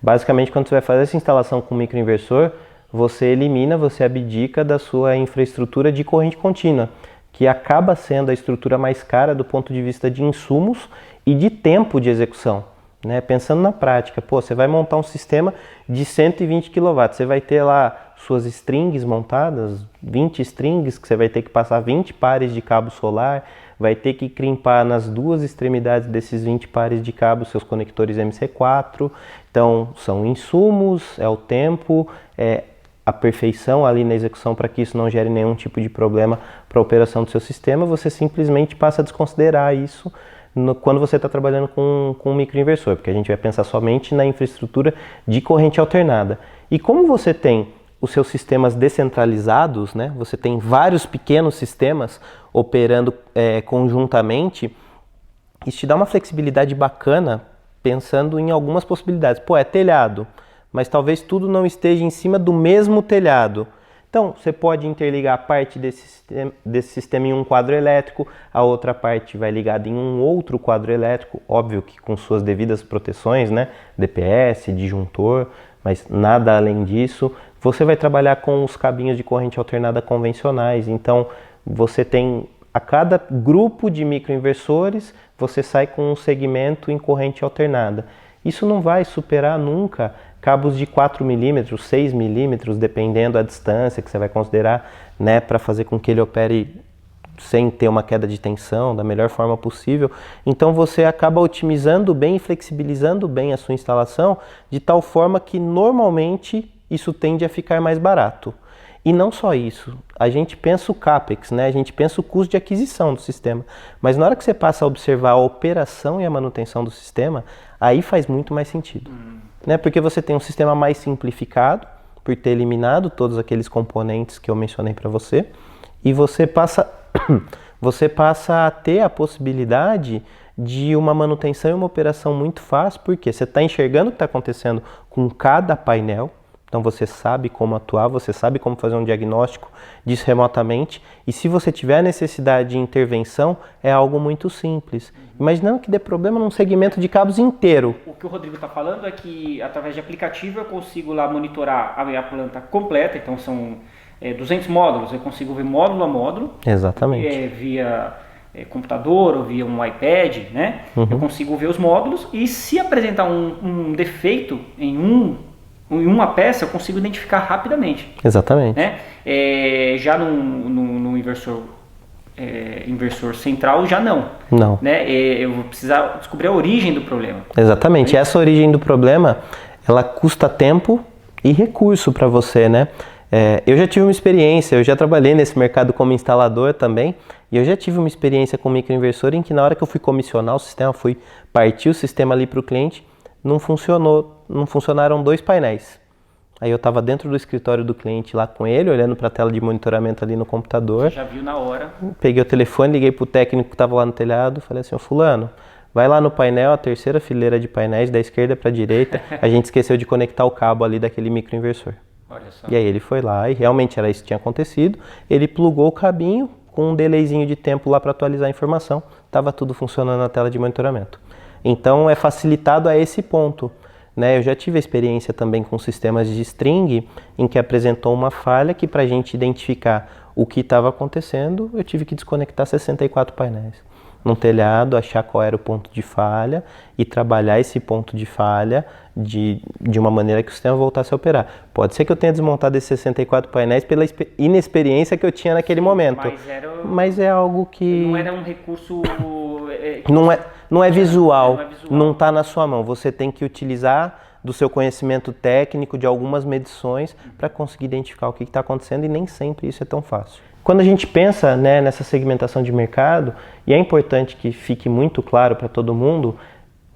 Basicamente, quando você vai fazer essa instalação com microinversor, você abdica da sua infraestrutura de corrente contínua, que acaba sendo a estrutura mais cara do ponto de vista de insumos e de tempo de execução. Né? Pensando na prática, você vai montar um sistema de 120 kW, você vai ter lá suas strings montadas, 20 strings, que você vai ter que passar 20 pares de cabo solar, vai ter que crimpar nas duas extremidades desses 20 pares de cabo seus conectores MC4. Então, são insumos, é o tempo, é a perfeição ali na execução para que isso não gere nenhum tipo de problema para a operação do seu sistema. Você simplesmente passa a desconsiderar isso quando você está trabalhando com um microinversor, porque a gente vai pensar somente na infraestrutura de corrente alternada. E como você tem os seus sistemas descentralizados, né? Você tem vários pequenos sistemas operando conjuntamente, isso te dá uma flexibilidade bacana pensando em algumas possibilidades. É telhado, mas talvez tudo não esteja em cima do mesmo telhado. Então, você pode interligar parte desse sistema em um quadro elétrico, a outra parte vai ligada em um outro quadro elétrico, óbvio que com suas devidas proteções, né? DPS, disjuntor, mas nada além disso. Você vai trabalhar com os cabinhos de corrente alternada convencionais, então você tem a cada grupo de microinversores, você sai com um segmento em corrente alternada. Isso não vai superar nunca cabos de 4 mm, 6 mm, dependendo da distância que você vai considerar, né, para fazer com que ele opere sem ter uma queda de tensão, da melhor forma possível. Então você acaba otimizando bem e flexibilizando bem a sua instalação, de tal forma que normalmente isso tende a ficar mais barato. E não só isso, a gente pensa o CAPEX, né? A gente pensa o custo de aquisição do sistema, mas na hora que você passa a observar a operação e a manutenção do sistema, aí faz muito mais sentido. Né? Porque você tem um sistema mais simplificado, por ter eliminado todos aqueles componentes que eu mencionei para você, e você passa a ter a possibilidade de uma manutenção e uma operação muito fácil, porque você está enxergando o que está acontecendo com cada painel. Então você sabe como atuar, você sabe como fazer um diagnóstico disso remotamente, e se você tiver necessidade de intervenção, é algo muito simples. Imaginando que dê problema num segmento de cabos inteiro. O que o Rodrigo está falando é que através de aplicativo eu consigo lá monitorar a minha planta completa, então são 200 módulos, eu consigo ver módulo a módulo. Exatamente. Via computador ou via um iPad, né? Eu consigo ver os módulos e se apresentar um defeito em uma peça, eu consigo identificar rapidamente. Exatamente. Né? Já no inversor central, já não. Não. Né? Eu vou precisar descobrir a origem do problema. Exatamente. Essa origem do problema, ela custa tempo e recurso para você, né? Eu já tive uma experiência, eu já trabalhei nesse mercado como instalador também, e eu já tive uma experiência com microinversor em que na hora que eu fui comissionar o sistema, fui partir o sistema ali para o cliente, não funcionaram 2 painéis. Aí eu estava dentro do escritório do cliente lá com ele, olhando para a tela de monitoramento ali no computador. Você já viu na hora. Peguei o telefone, liguei para o técnico que estava lá no telhado, falei assim, fulano, vai lá no painel, a terceira fileira de painéis, da esquerda para a direita, a gente esqueceu de conectar o cabo ali daquele microinversor. Olha só. E aí ele foi lá e realmente era isso que tinha acontecido, ele plugou o cabinho com um delayzinho de tempo lá para atualizar a informação, estava tudo funcionando na tela de monitoramento. Então é facilitado a esse ponto. Né? Eu já tive a experiência também com sistemas de string em que apresentou uma falha que para a gente identificar o que estava acontecendo, eu tive que desconectar 64 painéis num telhado, achar qual era o ponto de falha e trabalhar esse ponto de falha de uma maneira que o sistema voltasse a operar. Pode ser que eu tenha desmontado esses 64 painéis pela inexperiência que eu tinha naquele momento, mas é algo que... Não era um recurso... Não é visual, não está na sua mão. Você tem que utilizar do seu conhecimento técnico, de algumas medições, para conseguir identificar o que está acontecendo, e nem sempre isso é tão fácil. Quando a gente pensa, né, nessa segmentação de mercado, e é importante que fique muito claro para todo mundo,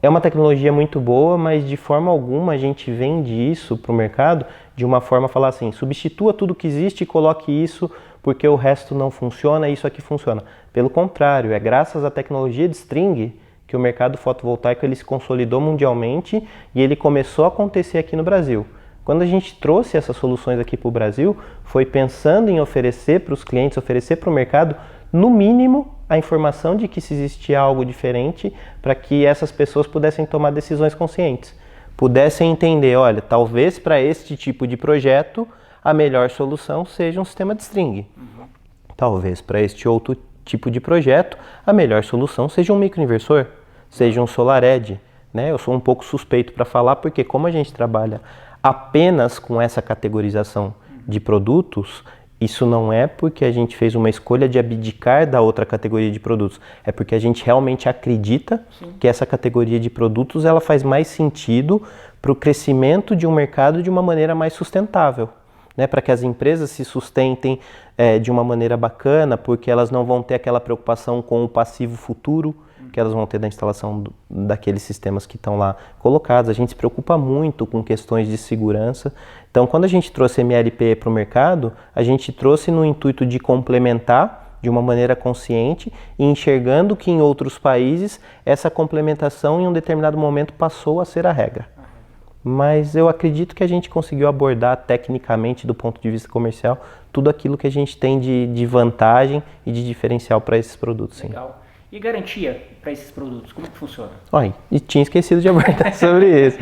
é uma tecnologia muito boa, mas de forma alguma a gente vende isso para o mercado de uma forma, falar assim, substitua tudo que existe e coloque isso porque o resto não funciona e isso aqui funciona. Pelo contrário, é graças à tecnologia de string que o mercado fotovoltaico ele se consolidou mundialmente e ele começou a acontecer aqui no Brasil. Quando a gente trouxe essas soluções aqui para o Brasil, foi pensando em oferecer para os clientes, oferecer para o mercado, no mínimo, a informação de que se existia algo diferente para que essas pessoas pudessem tomar decisões conscientes. pudessem entender, olha, talvez para este tipo de projeto a melhor solução seja um sistema de string. Talvez para este outro tipo de projeto a melhor solução seja um microinversor, seja um SolarEdge, né? Eu sou um pouco suspeito para falar porque como a gente trabalha apenas com essa categorização de produtos, isso não é porque a gente fez uma escolha de abdicar da outra categoria de produtos, é porque a gente realmente acredita que essa categoria de produtos ela faz mais sentido para o crescimento de um mercado de uma maneira mais sustentável, né? Para que as empresas se sustentem de uma maneira bacana, porque elas não vão ter aquela preocupação com o passivo futuro que elas vão ter da instalação daqueles sistemas que estão lá colocados. A gente se preocupa muito com questões de segurança. Então, quando a gente trouxe MLPE para o mercado, a gente trouxe no intuito de complementar de uma maneira consciente e enxergando que em outros países essa complementação em um determinado momento passou a ser a regra. Mas eu acredito que a gente conseguiu abordar tecnicamente, do ponto de vista comercial, tudo aquilo que a gente tem de vantagem e de diferencial para esses produtos. Sim. Legal. E garantia para esses produtos, como que funciona? Olha, e tinha esquecido de abordar sobre isso.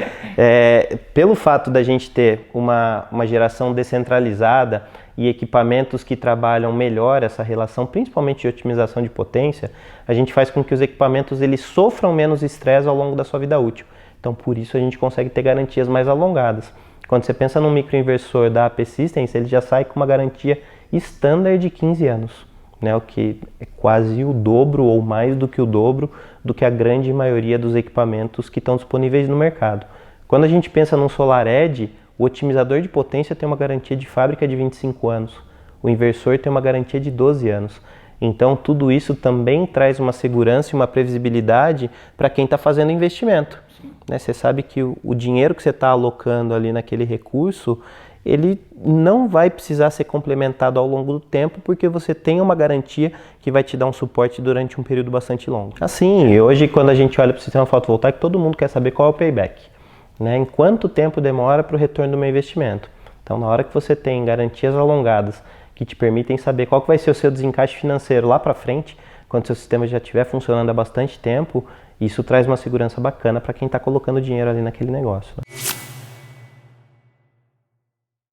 Pelo fato da gente ter uma geração descentralizada e equipamentos que trabalham melhor essa relação, principalmente de otimização de potência, a gente faz com que os equipamentos eles sofram menos estresse ao longo da sua vida útil. Então, por isso a gente consegue ter garantias mais alongadas. Quando você pensa num microinversor da AP Systems, ele já sai com uma garantia standard de 15 anos. Né, o que é quase o dobro ou mais do que o dobro do que a grande maioria dos equipamentos que estão disponíveis no mercado. Quando a gente pensa num SolarEdge, o otimizador de potência tem uma garantia de fábrica de 25 anos, o inversor tem uma garantia de 12 anos. Então tudo isso também traz uma segurança e uma previsibilidade para quem está fazendo investimento. Né, você sabe que o dinheiro que você está alocando ali naquele recurso, ele não vai precisar ser complementado ao longo do tempo, porque você tem uma garantia que vai te dar um suporte durante um período bastante longo. Assim, hoje quando a gente olha para o sistema fotovoltaico, todo mundo quer saber qual é o payback, né? Em quanto tempo demora para o retorno do meu investimento. Então, na hora que você tem garantias alongadas que te permitem saber qual que vai ser o seu desencaixe financeiro lá para frente, quando seu sistema já estiver funcionando há bastante tempo, isso traz uma segurança bacana para quem está colocando dinheiro ali naquele negócio.